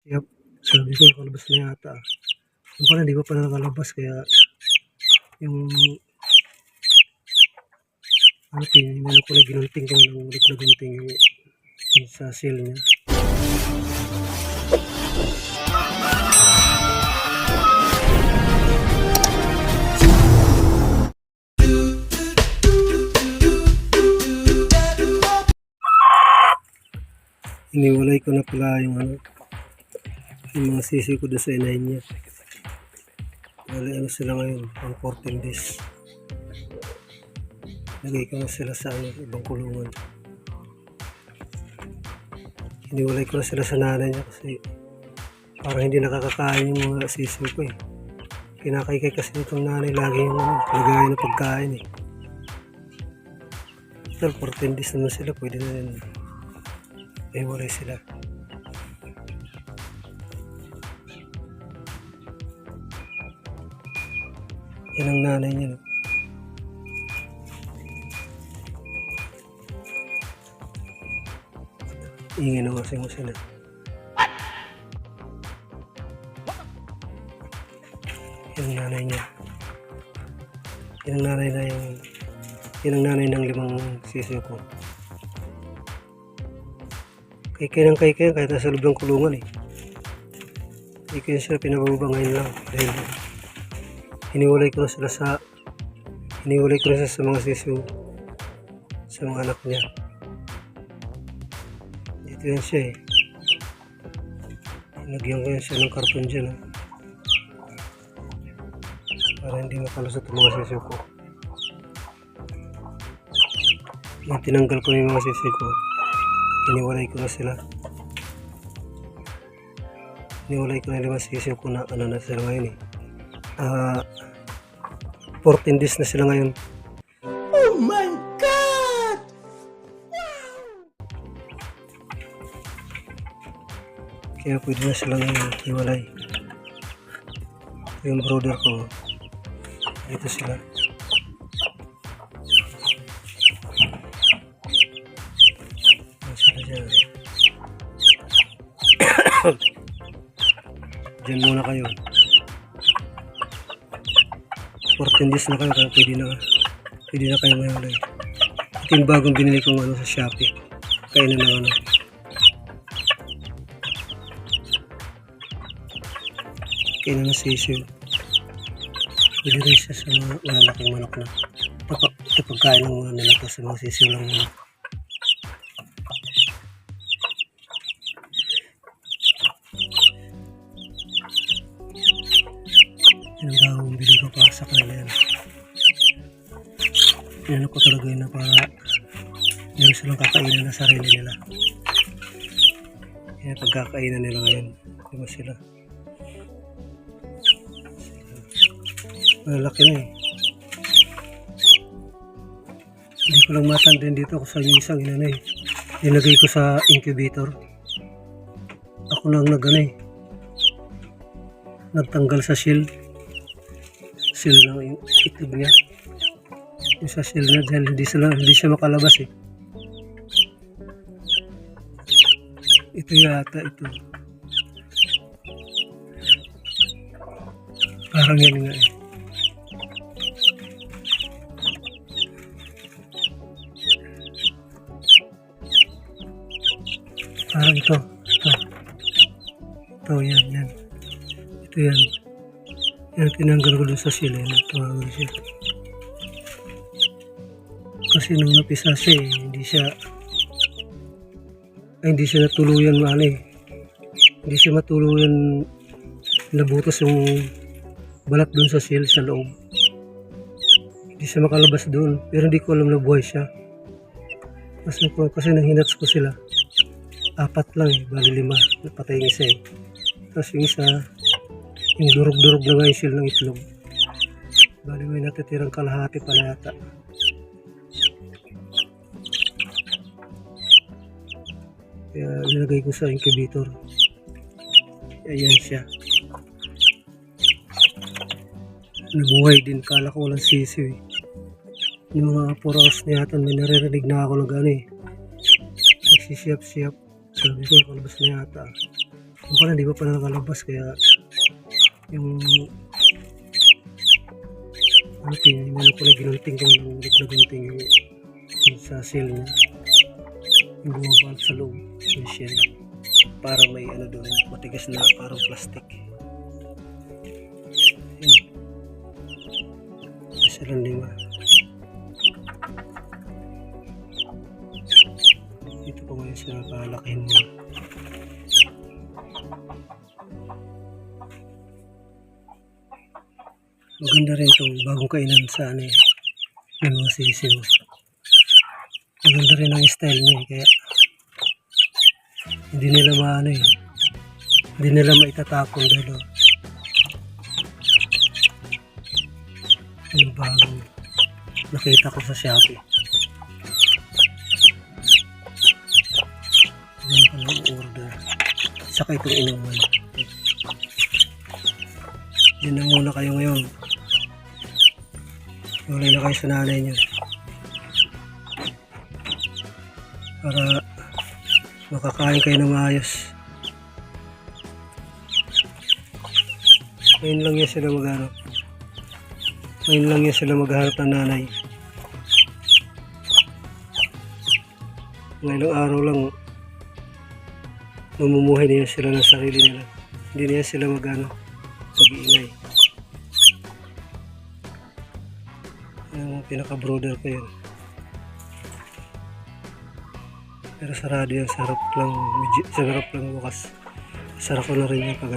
Yup, sabi ko nakalabas na yata. Yung pala hindi pa pala nakalabas kaya yung ano tinignan ko na ginunting ko ng ulit na gunting yung sa seal niya. Iniwalay ko na pala yung mga sisi ko doon sa inay niya. Wala sila ngayon, pang 14 days. Lagay ko na sila sa ibang kulungan. Iniwalay ko na sila sa nanay niya kasi parang hindi nakakakain yung mga sisi ko eh. Kinakaykay kasi itong nanay lagi yung lagayan ng pagkain eh. Well, 14 days naman sila, pwede na rin iwalay sila. Yan ang nanay niya. No? Ingin na kasi mo sila. Yan ang nanay niya. Yan ang nanay na yan ang nanay ng 5 sisiyo ko. Kaya kahit nasa loob ng kulungan eh. Hindi ko sila pinababa ngayon lang dahil hiniwalay ko na sila sa mga sisiyo sa mga anak niya. Dito yan siya eh. Lagyan ko yan siya ng karton dyan para hindi makalusot ang mga sisiyo ko. Nung tinanggal ko yung mga sisiyo ko, hiniwalay ko na sila. Hiniwalay ko na 5 sisiyo ko na na sila ngayon eh. 14 days na sila ngayon. Oh my God! Kaya pwede na silang hiwalay. Yung brother ko, dito sila. Sila dyan. Dyan muna kayo. 14 days na kayo kaya pwede na kayo ngayon. Ito yung bagong binili kong sa Shopee. Kainan na kainan na sisiyo. Pwede rin siya sa mga malalaking manok na. Ito pagkain ng mga nila sa mga sisiyo lang muna. Yan ang bagong bili ko para sa kanila yan. Yan ako talaga yun na para yan silang kakainin na sarili nila. Yan pagkakainan nila ngayon. Diba sila? Malaki na eh. Hindi ko lang matandaan dito kung saan yung isang inanay. Nilagay ko sa incubator. Ako lang nagtanggal sa shell ng yung itlog niya. Yung sa shell niya dahil hindi siya makalabas eh. Ito yata ito. Parang yan nga eh. Parang ito. Ito yan. Ito yan. Yan tinanggal ko dun sa sila. Tumawag siya. Kasi nung napisa siya eh, hindi siya natuluyan Hindi siya matuluyan nabutas yung balat dun sa shell sa loob. Hindi siya makalabas dun. Pero hindi ko alam na buhay siya. Kasi nang hinats ko sila. 4 lang eh, bali 5. Napatay yung isa eh. Tapos yung isa, yung durog-durog na nga yung shell ng itlog. Bali may natitirang kalahati pala yata. Kaya nilagay ko sa incubator. Ayan siya. Nabuhay din, kala ko walang sisiw eh. Yung mga 4 hours na yata may naririnig na ako na gano'n eh. Nagsisiyap-siyap. Sabi ko, kalabas na yata. Yung pala, di ba pala nakalabas, kaya yung ano pala ginunting ko ng ulit na gunting yung sa seal niya, yung bumabalik sa loob yung shell, para may ano doon, matigas na parang plastic. Yun. Isa lang 5. Dito ko ngayon sila palakihin mo. Maganda rin itong bagong kainan sa ano yung mga sisiw. Maganda rin ang style niya kaya hindi nila maano hindi nila maitatapon dahil yung bagong nakita ko sa Shopee. Ganun ka lang order. Saka itong inuman. Yan na muna kayo ngayon. Walay na kayo sa nanay niyo. Para makakain kayo ng maayos. Ngayon lang yan sila Ngayon lang yan sila maghanap ng nanay. Ngayong araw lang mamumuhay na yan sila ng sarili nila. Hindi na yan sila mag-iingay. Yung pinaka-brother ko yun. Pero sarado yan, sarap lang bukas. Sarap ko na rin yung pag